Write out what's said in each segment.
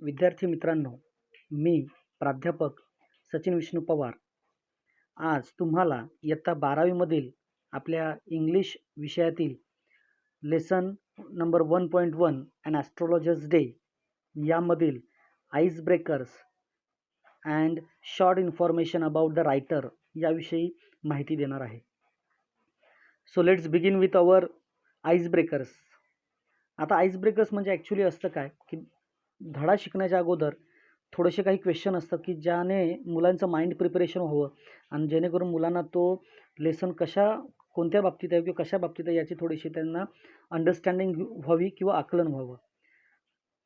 विद्यार्थी मित्रांनो, मी प्राध्यापक सचिन विष्णू पवार आज तुम्हाला इयत्ता 12वी मधील आपल्या इंग्लिश विषयातील lesson number 1.1 and astrologers day यामधील ice breakers and short information about the writer याविषयी माहिती देणार आहे. So let's begin with our ice breakers. आता आईस ब्रेकर्स म्हणजे ॲक्च्युली असतं काय की धडा शिकण्याच्या अगोदर थोडेसे काही क्वेश्चन असतात की ज्याने मुलांचं माइंड प्रिपरेशन व्हावं आणि जेणेकरून मुलांना तो लेसन कोणत्या बाबतीत आहे किंवा कशा बाबतीत आहे याची थोडीशी त्यांना अंडरस्टँडिंग व्हावी किंवा आकलन व्हावं.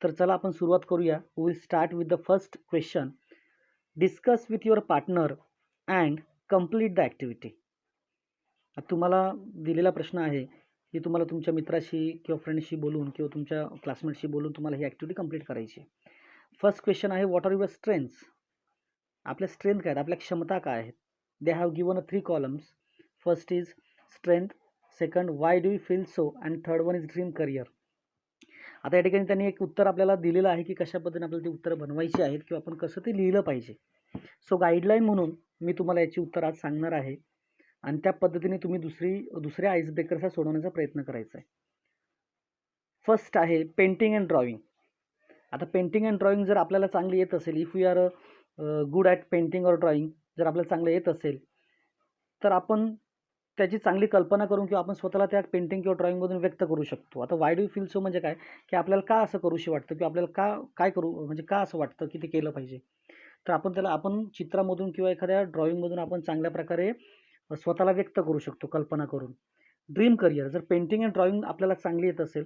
तर चला आपण सुरुवात करूया. We will start with the first question. Discuss with your partner and complete the activity. तुम्हाला दिलेला प्रश्न आहे की तुम्हाला तुमच्या मित्राशी किंवा फ्रेंडशी बोलून किंवा तुमच्या क्लासमेटशी बोलून तुम्हाला ही ॲक्टिव्हिटी कंप्लीट करायची. फर्स्ट क्वेश्चन आहे, व्हॉट आर युअर स्ट्रेंथ्स. आपल्या स्ट्रेंथ काय आहेत, आपल्या क्षमता काय आहेत. They have given a 3 columns. First is strength, second why do you feel so, and third one is dream career. आता या ठिकाणी त्यांनी एक उत्तर आपल्याला दिलेलं आहे की कशा पद्धतीने आपल्याला ती उत्तरं बनवायची आहेत किंवा आपण कसं ते लिहिलं पाहिजे. सो गाईडलाईन म्हणून मी तुम्हाला याची उत्तर आज सांगणार आहे आणि त्या पद्धतीने तुम्ही दुसऱ्या आईस ब्रेकर्सला सोडवण्याचा प्रयत्न करायचा आहे. फर्स्ट आहे पेंटिंग अँड ड्रॉइंग. आता पेंटिंग अँड ड्रॉइंग जर आपल्याला चांगली येत असेल, if we are good at painting or drawing, जर आपल्याला चांगलं येत असेल तर आपण त्याची चांगली कल्पना करून किंवा आपण स्वतःला त्या पेंटिंग किंवा ड्रॉइंगमधून व्यक्त करू शकतो. आता why do you feel so म्हणजे काय की आपल्याला का असं करूशी वाटतं किंवा आपल्याला काय करू म्हणजे का असं वाटतं की ते केलं पाहिजे. तर आपण चित्रामधून किंवा एखाद्या ड्रॉइंगमधून आपण चांगल्या प्रकारे स्वतःला व्यक्त करू शकतो कल्पना करून. ड्रीम करिअर, जर पेंटिंग अँड ड्रॉइंग आपल्याला चांगली येत असेल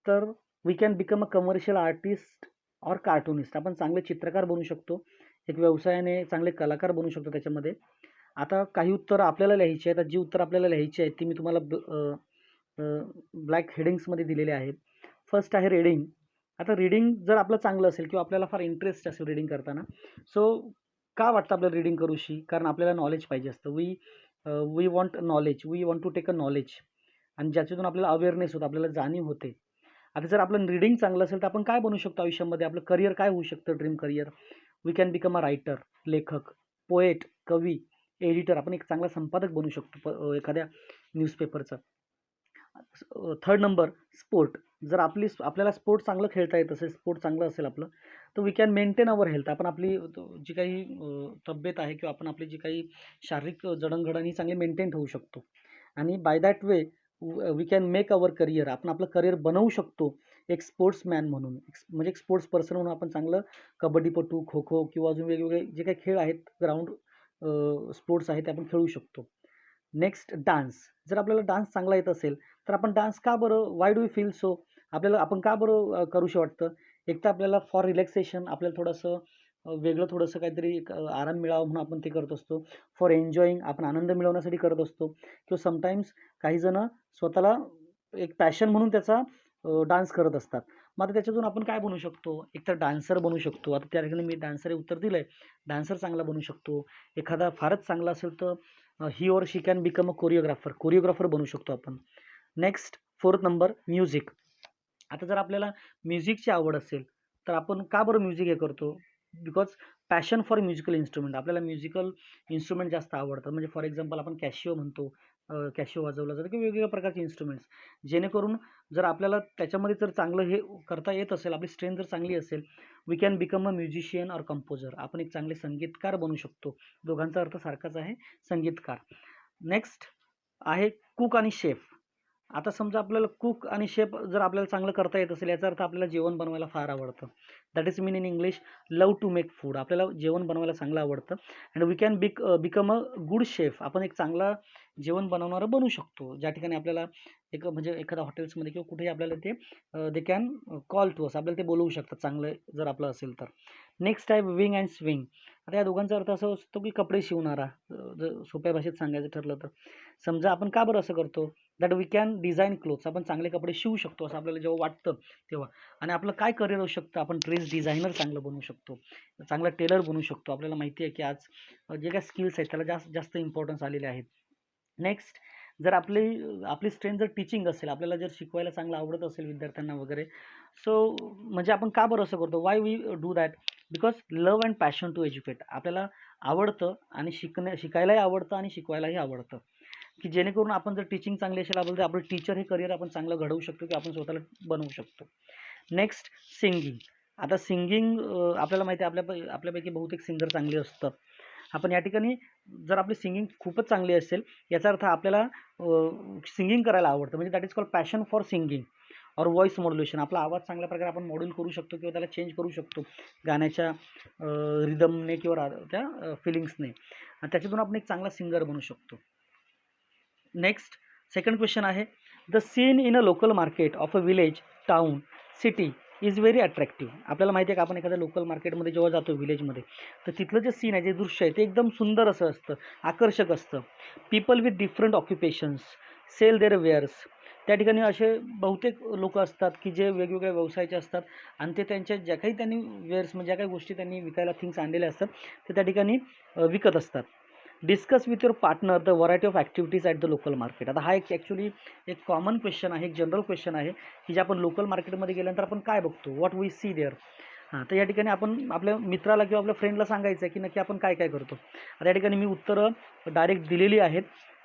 तर we can become a commercial artist or cartoonist. आपण चांगले चित्रकार बनू शकतो, एक व्यवसायाने चांगले कलाकार बनू शकतो त्याच्यामध्ये. आता काही उत्तरं आपल्याला लिहायची आहेत. जी उत्तरं आपल्याला लिहायची आहेत ती मी तुम्हाला ब्लॅक हेडिंग्समध्ये दिलेले आहेत. फर्स्ट आहे रीडिंग. आता रीडिंग जर आपलं चांगलं असेल किंवा आपल्याला फार इंटरेस्ट असेल रीडिंग करताना, सो का वाटतं आपल्याला रीडिंग करूशी, कारण आपल्याला नॉलेज पाहिजे असतं. We want knowledge, we want to take a knowledge, आणि ज्याच्यातून आपल्याला अवेअरनेस होतं, आपल्याला जाणीव होते. आता जर आपलं रीडिंग चांगलं असेल तर आपण काय बनू शकतो आयुष्यामध्ये, आपलं करिअर काय होऊ शकतं, dream career. We can become a writer, लेखक, पोएट, कवी, एडिटर. आपण एक चांगला संपादक बनू शकतो एखाद्या न्यूजपेपरचा. Third number sport. जर आपल्याला स्पोर्ट चांगलं खेळता येत असेल, स्पोर्ट चांगलं असेल आपलं, तर we can maintain our health. आपण आपली जी काही तब्येत आहे किंवा आपण आपली जी काही शारीरिक जडणघडण ही चांगली मेंटेन ठेवू शकतो. आणि by that way we can make our career. आपण आपलं करिअर बनवू शकतो एक स्पोर्ट्समॅन म्हणून, म्हणजे एक स्पोर्ट्स पर्सन म्हणून. आपण चांगलं कबड्डीपटू, खो खो किंवा अजून वेगवेगळे जे काही खेळ आहेत, ग्राउंड स्पोर्ट्स आहेत, ते आपण खेळू शकतो. Next dance. जर आपल्याला डान्स चांगला येत असेल तर आपण डान्स का बरं, why do you feel so, आपण का बरं करूशी वाटतं. एक तर आपल्याला फॉर रिलॅक्सेशन, आपल्याला थोडंसं वेगळं थोडंसं काहीतरी एक आराम मिळावा म्हणून आपण ते करत असतो. फॉर एन्जॉईंग, आपण आनंद मिळवण्यासाठी करत असतो. किंवा समटाईम्स काही जणं स्वतःला एक पॅशन म्हणून त्याचा डान्स करत असतात. मग आता त्याच्यातून आपण काय बनू शकतो, एक तर डान्सर बनू शकतो. आता त्या ठिकाणी मी डान्सर हे उत्तर दिलं आहे. डान्सर चांगला बनू शकतो. एखादा फारच चांगला असेल तर he or she can become a choreographer बनू शकतो आपण. Next fourth number music. आता जर आपल्याला म्युझिकची आवड असेल तर आपण का बरं म्युझिक हे करतो, because passion for musical instrument. आपल्याला म्युझिकल इन्स्ट्रुमेंट जास्त आवडतात. म्हणजे फॉर एक्झाम्पल आपण कॅशिओ म्हणतो, कॅशिओ वाजवला जातं किंवा वेगवेगळ्या प्रकारचे इन्स्ट्रुमेंट्स. जेणेकरून जर आपल्याला त्याच्यामध्ये जर चांगलं हे करता येत असेल, आपली स्ट्रेंथ जर चांगली असेल, we can become a musician or composer. आपण एक चांगले संगीतकार बनू शकतो. दोघांचा अर्थ सारखाच आहे, संगीतकार. नेक्स्ट आहे कुक आणि शेफ. आता समजा आपल्याला कुक आणि शेफ जर आपल्याला चांगलं करता येत असेल, याचा अर्थ आपल्याला जेवण बनवायला फार आवडतं. That is mean in English love to make food. आपल्याला जेवण बनवायला चांगलं आवडतं. And we can become a good chef. आपण एक चांगला जेवण बनवणारं बनू शकतो. ज्या ठिकाणी आपल्याला म्हणजे एखाद्या हॉटेल्समध्ये किंवा कुठेही आपल्याला ते they can call to us, आपल्याला ते बोलवू शकतात चांगलं जर आपलं असेल तर. नेक्स्ट आहे विविंग अँड स्विंग. आता या दोघांचा अर्थ असा असतो की कपडे शिवणारा. जर सोप्या भाषेत सांगायचं ठरलं तर समजा आपण का बरं असं करतो, that we can design clothes. आपण चांगले कपडे शिवू शकतो असं आपल्याला जेव्हा वाटतं तेव्हा. आणि आपलं काय करिअर होऊ शकतं, आपण ड्रेस डिझायनर चांगलं बनवू शकतो, चांगला टेलर बनू शकतो. आपल्याला माहिती आहे की आज जे काही स्किल्स आहेत त्याला जास्त इम्पॉर्टन्स आलेले आहेत. नेक्स्ट जर आपली स्ट्रेंथ जर टीचिंग असेल, आपल्याला जर शिकवायला चांगलं आवडत असेल विद्यार्थ्यांना वगैरे, सो म्हणजे आपण का बरं असं करतो? Why we do that? Because love and passion to educate. आपल्याला आवडतं आणि शिकायलाही आवडतं आणि शिकवायलाही आवडतं, की जेणेकरून आपण जर टीचिंग चांगली असेल आपलं, तर आपलं टीचर हे करिअर आपण चांगलं घडवू शकतो किंवा आपण स्वतःला बनवू शकतो. Next, singing. आता सिंगिंग आपल्याला माहिती आहे आपल्यापैकी बहुतेक सिंगर चांगले असतात. आपण या ठिकाणी जर आपली सिंगिंग खूपच चांगली असेल, याचा अर्थ आपल्याला सिंगिंग करायला आवडतं, म्हणजे that is called passion for singing और व्हॉइस मॉड्युलेशन. आपला आवाज चांगल्या प्रकारे आपण मॉड्यूल करू शकतो किंवा त्याला चेंज करू शकतो गाण्याच्या रिदमने किंवा त्या फिलिंग्सने, आणि त्याच्यातून आपण एक चांगला सिंगर बनू शकतो. नेक्स्ट, सेकंड क्वेश्चन आहे, the seen in a local market of a village, town, city is very attractive. आपल्याला माहिती आहे का, आपण एखाद्या लोकल मार्केटमध्ये जेव्हा जातो विलेजमध्ये, तर तिथलं जे सीन आहे, जे दृश्य आहे, ते एकदम सुंदर असं असतं, आकर्षक असतं. People with different occupations sell their wares. त्या ठिकाणी असे बहुतेक लोक असतात की जे वेगवेगळ्या व्यवसायाचे असतात, आणि ते त्यांच्या ज्या काही त्यांनी वेअर्स, म्हणजे ज्या काही गोष्टी त्यांनी विकायला थिंग्स आणलेल्या असतात, ते त्या ठिकाणी विकत असतात. Discuss with your partner the variety of activities at the local market. आता हा एक ॲक्च्युली एक कॉमन क्वेश्चन आहे, एक जनरल क्वेश्चन आहे, की जे आपण लोकल मार्केटमध्ये गेल्यानंतर आपण काय बघतो, व्हॉट वी सी देअर. तर या ठिकाणी आपण आपल्या मित्राला किंवा आपल्या फ्रेंडला सांगायचं आहे की नक्की आपण काय काय करतो. आता या ठिकाणी मी उत्तरं डायरेक्ट दिलेली आहेत.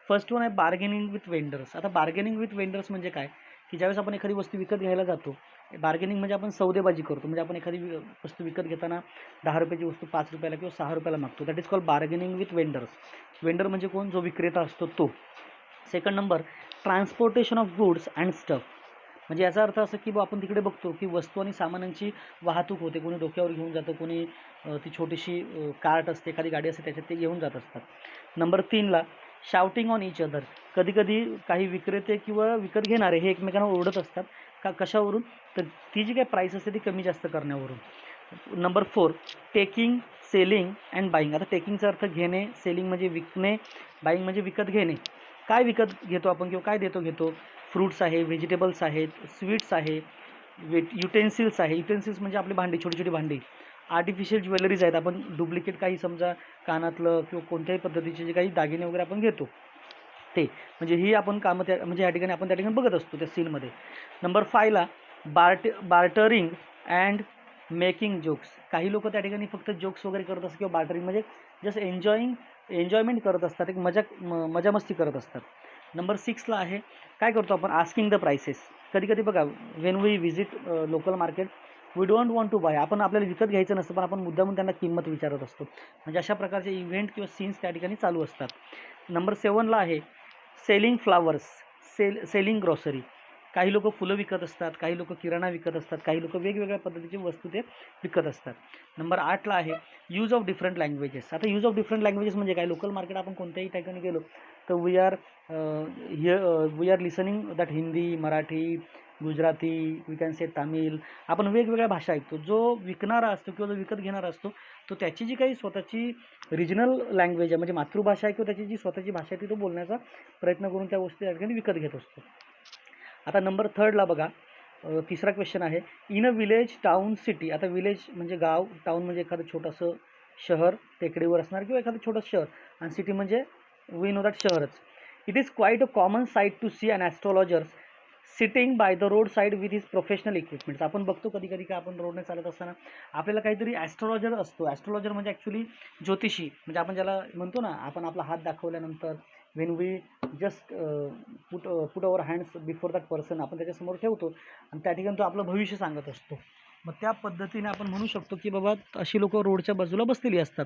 फर्स्ट वन आहे बार्गेनिंग विथ वेंडर्स. आता बार्गेनिंग विथ वेंडर्स म्हणजे काय, की ज्यावेळेस आपण एखादी वस्तू विकत घ्यायला जातो, बार्गेनिंग म्हणजे आपण सौदेबाजी करतो, म्हणजे आपण एखादी वस्तू विकत घेताना 10 रुपयाची वस्तू 5 रुपयाला किंवा 6 रुपयाला मागतो. That is called bargaining with vendors. Vendor म्हणजे कोण, जो विक्रेता असतो तो. Second number, transportation of goods and stuff. म्हणजे याचा अर्थ असं की आपण तिकडे बघतो की वस्तू आणि सामानांची वाहतूक होते, कोणी डोक्यावर घेऊन जातं, कोणी ती छोटीशी कार्ट असते, एखादी गाडी असते त्याच्यात ते घेऊन जात असतात. नंबर 3ला, शाउटिंग ऑन इच अदर. कधीकधी काही विक्रेते किंवा विकत घेणारे हे एकमेकांना ओरडत असतात, का कशावरून, तर ती जी काही प्राईस असते ती कमी जास्त करण्यावरून. Number 4, taking, selling and buying. आता टेकिंगचा अर्थ घेणे, सेलिंग म्हणजे विकणे, बाईंग म्हणजे विकत घेणे. काय विकत घेतो आपण किंवा काय घेतो, फ्रूट्स आहे, व्हेजिटेबल्स आहेत, स्वीट्स आहे, युटेन्सिल्स आहे. युटेन्सिल्स म्हणजे आपली भांडी, छोटी छोटी भांडी. आर्टिफिशियल ज्वेलरीज आहेत, आपण डुप्लिकेट काही समजा कानातलं किंवा कोणत्याही पद्धतीचे जे काही दागिने वगैरे आपण घेतो ते, म्हणजे ही आपण कामं म्हणजे या ठिकाणी आपण त्या ठिकाणी बघत असतो त्या सीनमध्ये. नंबर 5ला, बार्टरिंग अँड मेकिंग जोक्स. काही लोक त्या ठिकाणी फक्त जोक्स वगैरे करत असतात किंवा बार्टरिंग म्हणजे जस्ट एन्जॉयमेंट करत असतात, एक मजामस्ती करत असतात. नंबर 6ला आहे, काय करतो आपण, आस्किंग द प्राइसेस. कधी बघा, when we visit local market, we don't want to buy. आपण आपल्याला विकत घ्यायचं नसतं, पण आपण मुद्दामून त्यांना किंमत विचारत असतो. म्हणजे अशा प्रकारचे इव्हेंट किंवा सीन्स त्या ठिकाणी चालू असतात. नंबर 7ला आहे, सेलिंग फ्लावर्स, सेलिंग ग्रॉसरी. काही लोक फुलं विकत असतात, काही लोक किराणा विकत असतात, काही लोक वेगवेगळ्या पद्धतीची वस्तू ते विकत असतात. नंबर 8ला आहे, यूज ऑफ डिफरंट लँग्वेजेस. आता यूज ऑफ डिफरंट लँग्वेजेस म्हणजे काय, लोकल मार्केट आपण कोणत्याही ठिकाणी गेलो तर we are listening that Hindi, Marathi, Gujarati, we can say Tamil. आपण वेगवेगळ्या भाषा ऐकतो. जो विकणारा असतो किंवा जो विकत घेणारा असतो, तो त्याची जी काही स्वतःची रिजनल लँग्वेज आहे, म्हणजे मातृभाषा आहे किंवा त्याची जी स्वतःची भाषा आहे ती तो बोलण्याचा प्रयत्न करून त्या गोष्टी त्या ठिकाणी विकत घेत असतो. आता नंबर 3ला बघा, तिसरा क्वेश्चन आहे, in a village, town, city. आता विलेज म्हणजे गाव, टाउन म्हणजे एखादं छोटंसं शहर टेकडीवर असणार किंवा एखादं छोटंसं शहर, आणि सिटी म्हणजे वी नो दॅट शहरच. It is quite a common sight to see an astrologers sitting by the road side with his professional equipments. आपण बघतो कधी का आपण रोडने चालत असताना आपल्याला काहीतरी ॲस्ट्रॉलॉजर असतो. ॲस्ट्रॉलॉजर म्हणजे ॲक्च्युली ज्योतिषी, म्हणजे आपण ज्याला म्हणतो ना, आपण आपला हात दाखवल्यानंतर when we just put our hands before that person, आपण त्याच्यासमोर ठेवतो आणि त्या ठिकाणी तो आपलं भविष्य सांगत असतो. मग त्या पद्धतीने आपण म्हणू शकतो की बाबा अशी लोक रोडच्या बाजूला बसलेली असतात.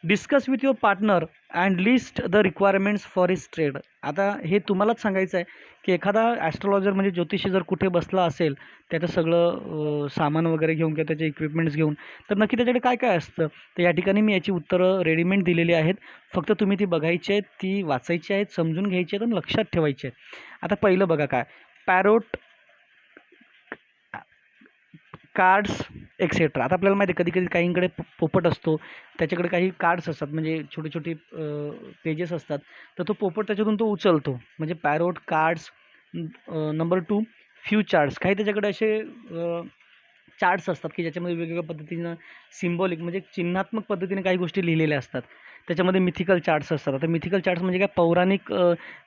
Discuss with your partner and list the requirements for his trade. आता हे तुम्हालाच सांगायचं आहे की एखादा ॲस्ट्रॉलॉजर म्हणजे ज्योतिषी जर कुठे बसला असेल, त्याचं सगळं सामान वगैरे घेऊन किंवा त्याचे इक्विपमेंट्स घेऊन, तर नक्की त्याच्याकडे काय काय असतं. तर या ठिकाणी मी याची उत्तरं रेडीमेड दिलेली आहेत. फक्त तुम्ही ती बघायची आहेत, ती वाचायची आहेत, समजून घ्यायची आहेत आणि लक्षात ठेवायची आहेत. आता पहिलं बघा काय, पॅरोट, कार्ड्स एक्सेट्रा. आता आपल्याला माहिती आहे कधी काहींकडे पोपट असतो, त्याच्याकडे काही कार्ड्स असतात, म्हणजे छोटी पेजेस असतात, तर तो पोपट त्याच्यातून तो उचलतो, म्हणजे parrot, cards. Number 2, few charts. काही त्याच्याकडे असे चार्ट्स असतात की ज्याच्यामध्ये वेगवेगळ्या पद्धतीनं सिम्बॉलिक म्हणजे चिन्हात्मक पद्धतीने काही गोष्टी लिहिलेल्या असतात. त्याच्यामध्ये मिथिकल चार्ट्स असतात. आता मिथिकल चार्ट्स म्हणजे काय, पौराणिक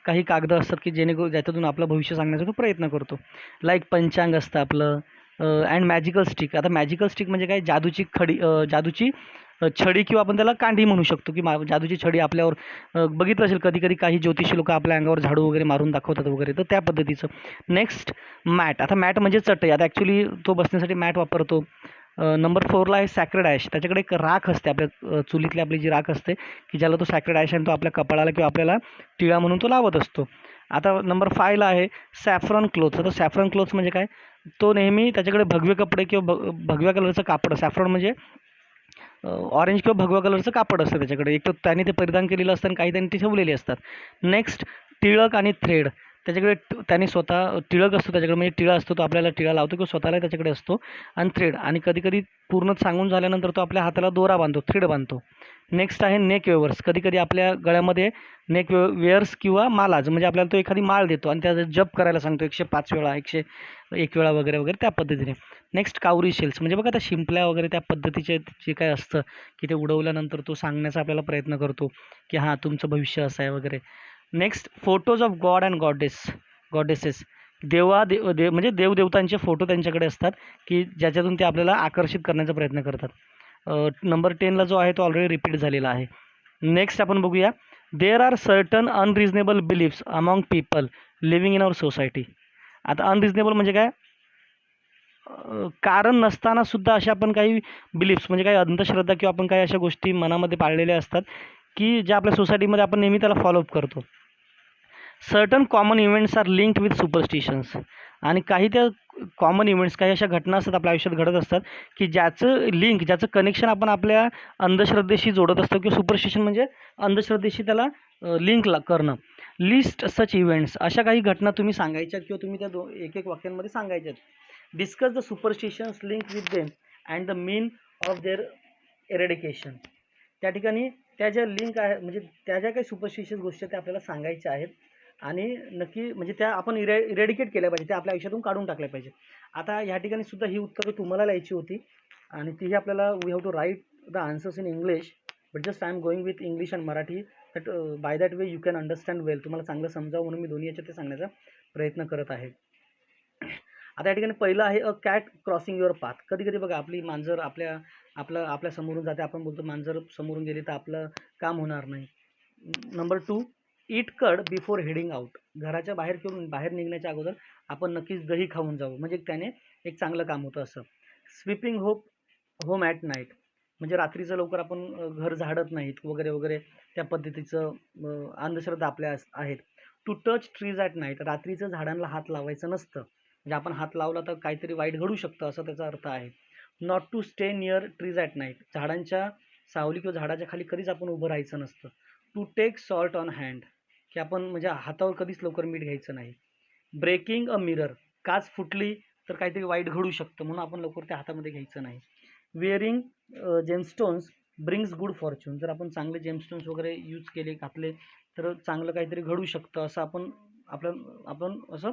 काही कागदं असतात की जेणेकरून ज्याच्यातून आपलं भविष्य सांगण्याचा तो प्रयत्न करतो. लाईक पंचांग असतं आपलं, अँड मॅजिकल स्टिक. आता मॅजिकल स्टिक म्हणजे काय, जादूची खडी, जादूची छडी किंवा आपण त्याला कांडी म्हणू शकतो, की जादूची छडी आपल्यावर बघितलं असेल कधी-कधी काही ज्योतिषी लोकं आपल्या अंगावर झाडू वगैरे मारून दाखवतात वगैरे, तर त्या पद्धतीचं. Next mat. आता मॅट म्हणजे चटई. आता ॲक्च्युली तो बसण्यासाठी मॅट वापरतो. नंबर 4ला आहे सॅक्रेड ॲश. त्याच्याकडे एक राख असते आपल्या चुलीतली आपली जी राख असते, की ज्याला तो सॅक्रेड ॲश आणि तो आपल्या कपाळाला किंवा आपल्याला टिळा म्हणून तो लावत असतो. आता नंबर 5ला आहे सॅफ्रॉन क्लोथ्स. आता सॅफ्रॉन क्लोथ्स म्हणजे काय, तो नेहमी त्याच्याकडे भगवे कपडे किंवा भगव्या कलरचं कापड, सॅफ्रॉन म्हणजे ऑरेंज किंवा भगवा कलरचं कापड असतं त्याच्याकडे. एक तर त्याने ते परिधान केलेलं असतं आणि काही त्यांनी ते ठेवलेली असतात. नेक्स्ट टिळक आणि थ्रेड. त्याच्याकडे त्याने स्वतः टिळक असतो त्याच्याकडे, म्हणजे टिळा असतो, तो आपल्याला टिळा लावतो किंवा स्वतःला त्याच्याकडे असतो. आणि थ्रेड, आणि कधी-कधी पूर्ण सांगून झाल्यानंतर तो आपल्या हाताला दोरा बांधतो, थ्रेड बांधतो. नेक्स्ट आहे नेक वेवर्स. कधी-कधी आपल्या गळ्यामध्ये नेक वेअर्स किंवा मालाज, म्हणजे आपल्याला तो एखादी माळ देतो आणि त्याचा जप करायला सांगतो 105 वेळा, 101 वेळा वगैरे वगैरे त्या पद्धतीने. नेक्स्ट काउरी शेल्स, म्हणजे बघा त्या शिंपल्या वगैरे त्या पद्धतीचे जे काय असतं, की ते उडवल्यानंतर तो सांगण्याचा आपल्याला प्रयत्न करतो, की हां तुमचं भविष्य असं आहे वगैरे. Next photos of God and goddesses. म्हणजे देवदेवतांचे फोटो त्यांच्याकडे असतात, की ज्याच्यातून ते आपल्याला आकर्षित करण्याचा प्रयत्न करतात. नंबर 10ला जो आहे तो ऑलरेडी रिपीट झालेला आहे. नेक्स्ट आपण बघूया, there are certain unreasonable beliefs among people living in our society. आता अनरिजनेबल म्हणजे काय, कारण नसताना सुद्धा अशा आपण काही बिलीफ्स, म्हणजे काही अंधश्रद्धा किंवा आपण काही अशा गोष्टी मनामध्ये पाळलेल्या असतात, की ज्या आपल्या सोसायटीमध्ये आपण नेहमी त्याला फॉलोअप करतो. Certain common events are linked with superstitions. आणि काही त्या कॉमन इव्हेंट्स, काही अशा घटना असतात आपल्या आयुष्यात घडत असतात, की ज्याचं कनेक्शन आपण आपल्या अंधश्रद्धेशी जोडत असतो, किंवा सुपरस्टिशन म्हणजे अंधश्रद्धेशी त्याला लिंक करणं. लिस्ट सच इव्हेंट्स. अशा काही घटना तुम्ही सांगायच्यात किंवा तुम्ही त्या एक एक वाक्यांमध्ये सांगायच्यात. Discuss the superstitions link with them and the mean of their eradication. त्या ठिकाणी त्या ज्या लिंक आहे, म्हणजे त्या ज्या काही सुपरस्टिशियस गोष्टी त्या आपल्याला सांगायच्या आहेत, आणि नक्की म्हणजे त्या आपण इरेडिकेट केल्या पाहिजे, त्या आपल्या आयुष्यातून काढून टाकल्या पाहिजे. आता ह्या ठिकाणी सुद्धा ही उत्तरं तुम्हाला लिहायची होती, आणि तीही आपल्याला we have to write the answers in English, but just I am going with English and Marathi, that by that way you can understand well. तुम्हाला चांगलं समजावं म्हणून मी दोन्ही याच्यात ते सांगण्याचा प्रयत्न करत आहे. आता या ठिकाणी पहिलं आहे a cat crossing your path. कधी कधी बघा आपली मांजर आपल्या समोरून जाते, आपण बोलतो मांजर समोरून गेली तर आपलं काम होणार नाही. नंबर 2, ईट कड बिफोर हेडिंग आउट. घराच्या बाहेर निघण्याच्या अगोदर आपण नक्कीच दही खाऊन जावं, म्हणजे त्याने एक चांगलं काम होतं असं. स्वीपिंग होम ॲट नाईट, म्हणजे रात्रीचं लवकर आपण घर झाडत नाहीत वगैरे वगैरे, त्या पद्धतीचं अंधश्रद्धा आपल्या आहेत. To touch trees at night, रात्रीचं झाडांना हात लावायचं नसतं, म्हणजे आपण हात लावला तर काहीतरी वाईट घडू शकतं असं त्याचा अर्थ आहे. Not to stay near trees at night, झाडांच्या सावली किंवा झाडाच्या खाली कधीच आपण उभं राहायचं नसतं. To take salt on hand, की आपण म्हणजे हातावर कधीच लवकर मीठ घ्यायचं नाही. ब्रेकिंग अ मिरर, काच फुटली तर काहीतरी वाईट घडू शकतं म्हणून आपण लवकर त्या हातामध्ये घ्यायचं नाही. Wearing gemstones brings good Fortune, जर आपण चांगले जेमस्टोन्स वगैरे यूज केले, घातले तर चांगलं काहीतरी घडू शकतं असं आपण असं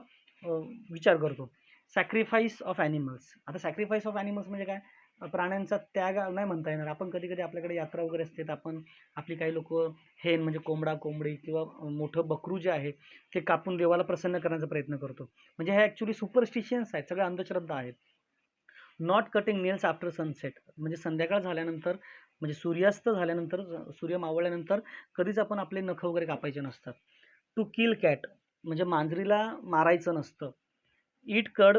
विचार करतो. Sacrifice of animals. आता सॅक्रिफाईस ऑफ ॲनिमल्स म्हणजे काय, प्राण्यांचा त्याग नाही म्हणता येणार. आपण कधी आपल्याकडे यात्रा वगैरे असते तर आपण आपली काही लोकं हेन म्हणजे कोंबडी किंवा मोठं बकरू जे आहे ते कापून देवाला प्रसन्न करण्याचा प्रयत्न करतो. म्हणजे हे ॲक्च्युली सुपरस्टिशियन्स आहेत, सगळ्या अंधश्रद्धा आहेत. Not cutting nails after sunset, म्हणजे संध्याकाळ झाल्यानंतर, म्हणजे सूर्यास्त झाल्यानंतर, सूर्य मावळल्यानंतर कधीच आपण आपले नखं वगैरे कापायचे नसतात. टू किल कॅट, म्हणजे मांजरीला मारायचं नसतं. ईट कड,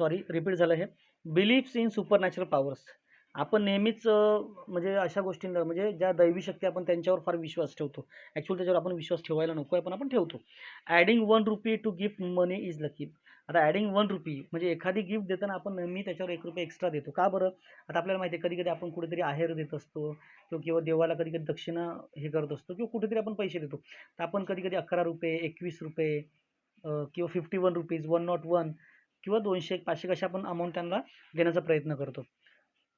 रिपीट झालं हे. बिलीव्स इन सुपरनॅचरल पॉवर्स, आपण नेहमीच म्हणजे अशा गोष्टींना, म्हणजे ज्या दैवी शक्ती आपण त्यांच्यावर फार विश्वास ठेवतो. ॲक्च्युअली त्याच्यावर आपण विश्वास ठेवायला नको आहे, पण आपण ठेवतो. Adding 1 rupee to gift money is lucky. आता ॲडिंग 1 रुपी म्हणजे एखादी गिफ्ट देताना आपण नेहमी त्याच्यावर 1 रुपया एक्स्ट्रा देतो. का बरं? आता आपल्याला माहिती आहे कधी आपण कुठेतरी आहेर देत असतो किंवा देवाला कधी दक्षिणा हे करत असतो किंवा कुठेतरी आपण पैसे देतो. तर आपण कधी 11 रुपये, 21 रुपये किंवा 51 रुपीज, 101 किंवा 200, 500 कशा आपण अमाऊंट त्यांना देण्याचा प्रयत्न करतो.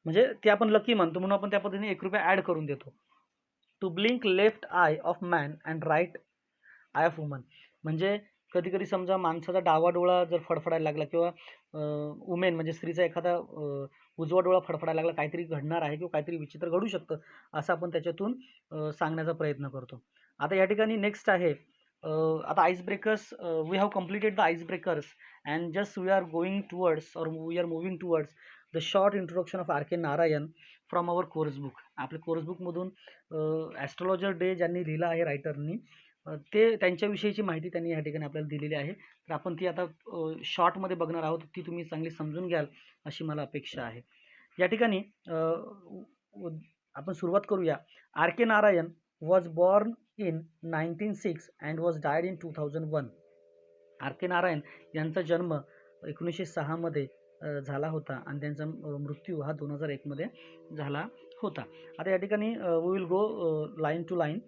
म्हणजे ते आपण लकी मानतो म्हणून आपण त्या पद्धतीने 1 रुपया ॲड करून देतो. To blink left eye of man and right eye of woman, म्हणजे कधी समजा माणसाचा डावा डोळा जर फडफडायला लागला किंवा वुमेन म्हणजे स्त्रीचा एखादा उजवा डोळा फडफडायला लागला, काहीतरी घडणार आहे किंवा काहीतरी विचित्र घडू शकतं, असं आपण त्याच्यातून सांगण्याचा प्रयत्न करतो. आता या ठिकाणी नेक्स्ट आहे आता ice breakers. We have completed the ice breakers and just we are going towards or we are moving towards the short introduction of R K Narayan from our course book. आपल्या कोर्स बुकमधून ॲस्ट्रॉलॉजर डे ज्यांनी लिहिलं आहे रायटरनी, ते त्यांच्याविषयीची माहिती त्यांनी या ठिकाणी आपल्याला दिलेली आहे. तर आपण ती आता शॉर्टमध्ये बघणार आहोत. ती तुम्ही चांगली समजून घ्याल अशी मला अपेक्षा आहे. या ठिकाणी आपण सुरुवात करूया. R K Narayan was born in 1906 and was died in 2001. R K Narayan यांचा जन्म 1906 मध्ये झाला होता आणि त्यांचा मृत्यू हा 2001 मध्ये झाला होता. आता या ठिकाणी we will go line to line.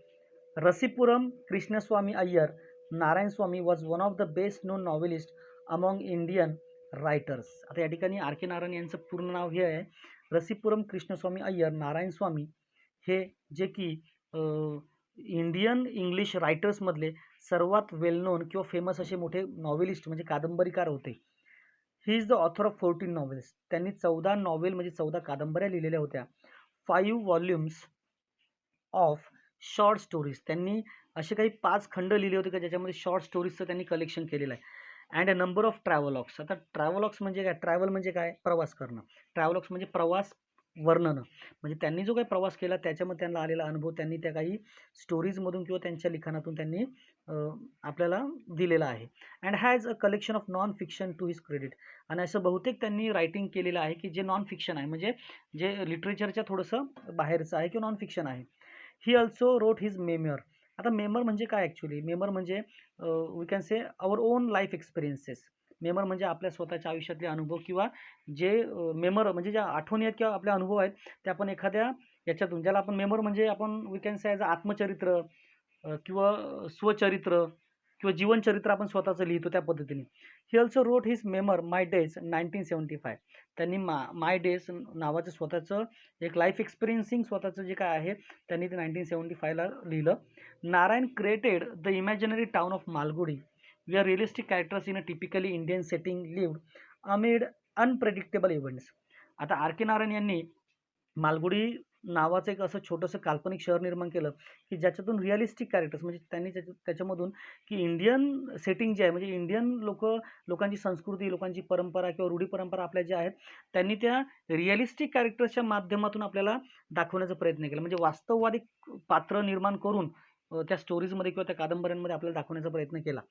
Rasipuram Krishnaswami Iyer Narayanaswami was one of the best known novelist among Indian writers. आता या ठिकाणी आर के नारायण यांचं पूर्ण नाव हे आहे रसीपुरम कृष्णस्वामी अय्यर नारायण स्वामी, हे जे की इंडियन इंग्लिश रायटर्समधले सर्वात वेल नोन किंवा फेमस असे मोठे नॉव्हेलिस्ट म्हणजे कादंबरीकार होते. He is the author of 14 novels. त्यांनी 14 नॉव्हेल म्हणजे 14 कादंबऱ्या लिहिलेल्या होत्या. 5 व्हॉल्यूम्स ऑफ शॉर्ट स्टोरीज. त्यांनी असे काही 5 खंड लिहिले होते का ज्याच्यामध्ये शॉर्ट स्टोरीजचं त्यांनी कलेक्शन केलेलं आहे. And a number of travelogues. आता ट्रॅव्हलॉग्स म्हणजे काय? ट्रॅव्हल म्हणजे काय? प्रवास करणं. ट्रॅव्हलॉग्स म्हणजे प्रवास वर्णनं. म्हणजे त्यांनी जो काही प्रवास केला त्याच्यामध्ये त्यांना आलेला अनुभव त्यांनी त्या काही स्टोरीजमधून किंवा त्यांच्या लिखाणातून त्यांनी आपल्याला दिलेला आहे. And has a collection of non fiction to his credit. आणि असं बहुतेक त्यांनी रायटिंग केलेलं आहे की जे नॉन फिक्शन आहे, म्हणजे जे लिटरेचरच्या थोडंसं बाहेरचं आहे किंवा नॉन फिक्शन आहे. He also wrote his memoir. आता मेमर म्हणजे काय ॲक्च्युली? मेमर म्हणजे we can say our own life experiences. Memoir म्हणजे आपल्या स्वतःच्या आयुष्यातले अनुभव किंवा जे मेमर म्हणजे ज्या आठवणी आहेत किंवा आपले अनुभव आहेत ते आपण एखाद्या याच्यातून, ज्याला आपण मेमर म्हणजे आपण वी कॅन से ॲज आत्मचरित्र किंवा स्वचरित्र किंवा जीवनचरित्र आपण स्वतःचं लिहितो त्या पद्धतीने. He also wrote his memoir my days 1975. त्यांनी माय डेज नावाचं स्वतःचं एक लाईफ एक्सपिरियन्सिंग स्वतःचं जे काय आहे त्यांनी ते 1975ला लिहिलं. Narayan created the imaginary town of Malgudi where realistic characters in a typically Indian setting lived amid unpredictable events. आता आर के नारायण यांनी मालगुडी नावाचं एक असं छोटंसं काल्पनिक शहर निर्माण केलं की ज्याच्यातून रिअलिस्टिक कॅरेक्टर्स म्हणजे त्यांनी त्याच्यामधून की इंडियन सेटिंग जे आहे म्हणजे इंडियन लोकांची संस्कृती, लोकांची परंपरा किंवा रूढी परंपरा आपल्या ज्या आहेत त्यांनी त्या रिअलिस्टिक कॅरेक्टर्सच्या माध्यमातून आपल्याला दाखवण्याचा प्रयत्न केला. म्हणजे वास्तववादी पात्र निर्माण करून त्या स्टोरीजमध्ये किंवा त्या कादंबऱ्यांमध्ये आपल्याला दाखवण्याचा प्रयत्न केला.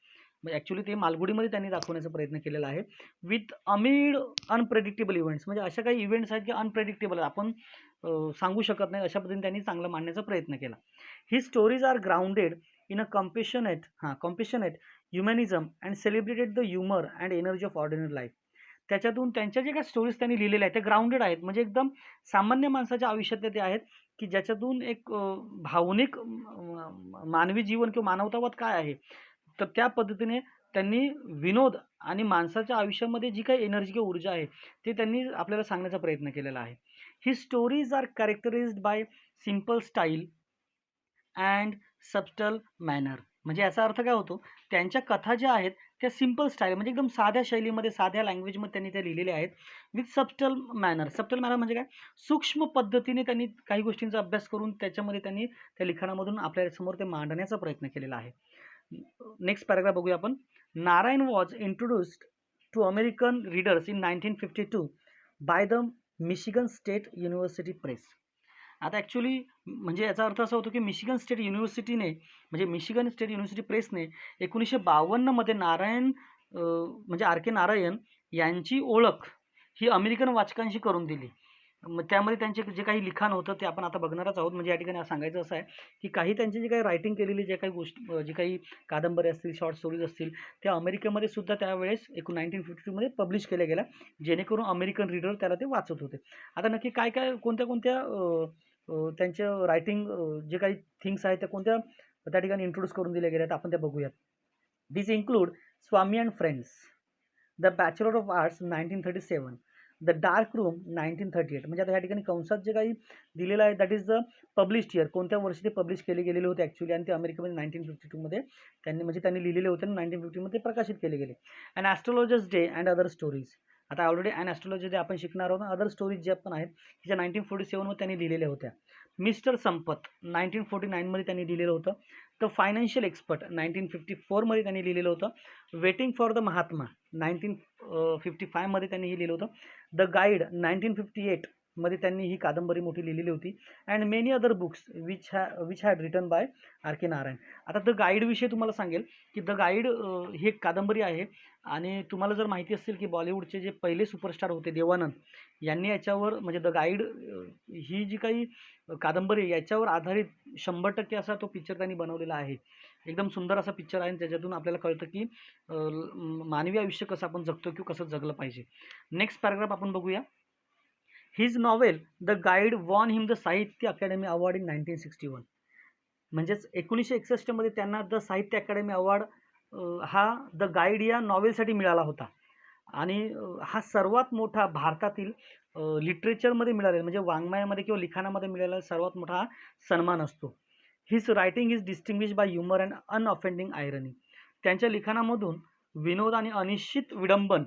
म्हणजे ॲक्च्युली ते मालगुडीमध्ये त्यांनी दाखवण्याचा प्रयत्न केलेला आहे. With amid unpredictable events. म्हणजे अशा काही इव्हेंट्स आहेत की अनप्रेडिक्टेबल आपण सांगू शकत नाही अशा पद्धतीने त्यांनी चांगला मांडण्याचा प्रयत्न केला. His stories are grounded in a compassionate humanism and celebrated the humour and energy of ordinary life. त्याच्यातून त्यांच्या जे काही स्टोरीज त्यांनी लिहिलेल्या आहेत ते ग्राउंडेड आहेत, म्हणजे एकदम सामान्य माणसाच्या आयुष्यातले ते आहेत की ज्याच्यातून एक भावनिक मानवी जीवन किंवा मानवतावाद काय आहे तर त्या पद्धतीने त्यांनी विनोद आणि माणसाच्या आयुष्यामध्ये जी काही एनर्जी किंवा ऊर्जा आहे ते त्यांनी आपल्याला सांगण्याचा प्रयत्न केलेला आहे. His stories are characterised by simple style and subtle manner. म्हणजे याचा अर्थ काय होतो? त्यांच्या कथा ज्या आहेत त्या सिम्पल स्टाईल म्हणजे एकदम साध्या शैलीमध्ये, साध्या लँग्वेजमध्ये त्यांनी त्या लिहिलेल्या आहेत. With subtle manner. Subtle manner म्हणजे काय? सूक्ष्म पद्धतीने त्यांनी काही गोष्टींचा अभ्यास करून त्याच्यामध्ये त्यांनी त्या लिखाणामधून आपल्यासमोर ते मांडण्याचा प्रयत्न केलेला आहे. नेक्स्ट पॅराग्राफ बघूया आपण. Narayan was introduced to American readers in 1952 by the Michigan State University press. आता ॲक्च्युली म्हणजे याचा अर्थ असा होतो की मिशिगन स्टेट युनिव्हर्सिटीने म्हणजे मिशिगन स्टेट युनिव्हर्सिटी प्रेसने 1952मध्ये नारायण म्हणजे आर के नारायण यांची ओळख ही अमेरिकन वाचकांशी करून दिली. मग त्यामध्ये त्यांचे जे काही लिखाण होतं ते आपण आता बघणारच आहोत. म्हणजे या ठिकाणी सांगायचं असं आहे की काही त्यांची जे काही रायटिंग केलेली जे काही गोष्टी जे काही कादंबरी असतील, शॉर्ट स्टोरीज असतील त्या अमेरिकेमध्ये सुद्धा त्यावेळेस 1952मध्ये पब्लिश केल्या गेल्या जेणेकरून अमेरिकन रीडर त्याला ते वाचत होते. आता नक्की काय काय कोणत्या त्यांच्या रायटिंग जे काही थिंग्स आहेत त्या कोणत्या त्या ठिकाणी इंट्रोड्यूस करून दिल्या गेल्या आपण त्या बघूयात. This include Swami and friends, the bachelor of arts 1937, the dark room 1938. म्हणजे आता या ठिकाणी कंसात जे काही दिलेलं आहे that is the published year, कोणत्या वर्षी ते पब्लिश केले गेलेले होते ॲक्च्युली आणि ते अमेरिकेमध्ये 1952मध्ये त्यांनी लिहिलेले होते आणि 1950मध्ये प्रकाशित केले गेले. And astrologers day and other stories. आता ऑलरेडी अॅन ॲस्ट्रोलॉजी जे आपण शिकणार आहोत, अदर स्टोरीज ज्या पण आहेत ज्या 1947मध्ये त्यांनी लिहिलेल्या होत्या. मिस्टर संपत 1949मध्ये त्यांनी लिहिलेलं होतं. द फायनान्शियल एक्सपर्ट 1954मध्ये त्यांनी लिहिलेलं होतं. वेटिंग फॉर द महात्मा 1955मध्ये त्यांनी हे लिहिलं होतं. द गाईड 1958मध्ये त्यांनी ही कादंबरी मोठी लिहिलेली होती. And many other books which had written by R K Narayan. आता द गाईडविषयी तुम्हाला सांगेल की द गाईड ही एक कादंबरी आहे. आणि तुम्हाला जर माहिती असेल की बॉलिवूडचे जे पहिले सुपरस्टार होते देवानंद यांनी याच्यावर म्हणजे द गाईड ही जी काही कादंबरी आहे याच्यावर आधारित 100% असा तो पिक्चर त्यांनी बनवलेला आहे. एकदम सुंदर असा पिक्चर आहे आणि त्याच्यातून आपल्याला कळतं की मानवी आयुष्य कसं आपण जगतो किंवा कसं जगलं पाहिजे. नेक्स्ट पॅराग्राफ आपण बघूया. His novel the guide won him the Sahitya Akademi award in 1961. म्हणजेच 1961मध्ये त्यांना द साहित्य अकॅडमी अवॉर्ड हा द गाईड या नॉवेलसाठी मिळाला होता. आणि हा सर्वात मोठा भारतातील लिटरेचरमध्ये मिळालेला म्हणजे वाङ्मयामध्ये किंवा लिखाणामध्ये मिळालेला सर्वात मोठा हा सन्मान असतो. His writing is distinguish by humour and unoffending irony. त्यांच्या लिखाणामधून विनोद आणि अनिश्चित विडंबन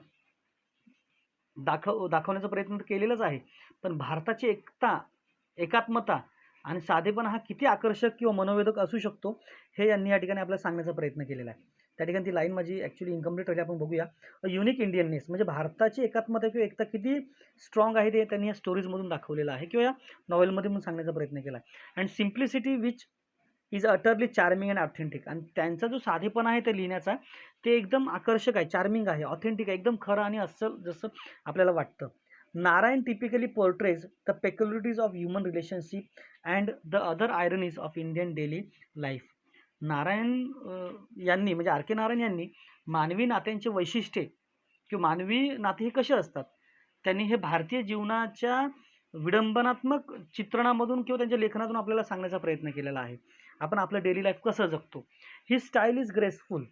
दाखवण्याचा प्रयत्न केलेलाच आहे. पण भारताची एकात्मता आणि साधेपणा हा किती आकर्षक किंवा मनोवेधक असू शकतो हे यांनी या ठिकाणी आपल्याला सांगण्याचा प्रयत्न केलेला आहे. त्या ठिकाणी ती लाईन माझी ॲक्च्युली इनकम्प्लीट राहिली, आपण बघूया. युनिक इंडियननेस म्हणजे भारताची एकात्मता किंवा एकता किती स्ट्रॉंग आहे ते त्यांनी या स्टोरीजमधून दाखवलेलं आहे किंवा या नॉवेलमध्ये म्हणून सांगण्याचा प्रयत्न केला आहे. And simplicity which is utterly charming and authentic. आणि त्यांचा जो साधेपणा आहे ते लिहिण्याचा ते एकदम आकर्षक आहे, चार्मिंग आहे, ऑथेंटिक आहे, एकदम खरं आणि अस्सल जसं आपल्याला वाटतं. Narayan typically portrays the peculiarities of human relationship and the other ironies of Indian daily life. Narayan यांनी म्हणजे आर के नारायण यांनी मानवी नात्यांचे वैशिष्ट्ये किंवा मानवी नाते हे कसे असतात त्यांनी हे भारतीय जीवनाच्या विडंबनात्मक चित्रणामधून किंवा त्यांच्या लेखनातून आपल्याला सांगण्याचा प्रयत्न केलेला आहे. आपण आपलं डेली लाईफ कसं जगतो. ही स्टाईल इज ग्रेसफुल.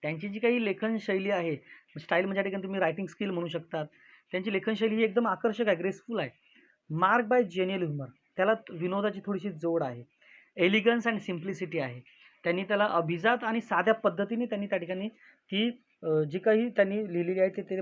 त्यांची जी काही लेखनशैली आहे, स्टाईल म्हणजे या ठिकाणी तुम्ही रायटिंग स्किल म्हणू शकतात. त्यांची लेखनशैली ही एकदम आकर्षक आहे, ग्रेसफुल आहे. Mark bye genuine humour. त्याला विनोदाची थोडीशी जोड आहे. एलिगन्स अँड सिम्प्लिसिटी आहे. त्यांनी त्याला अभिजात आणि साध्या पद्धतीने त्यांनी त्या ठिकाणी ती जी काही त्यांनी लिहिलेली आहे ते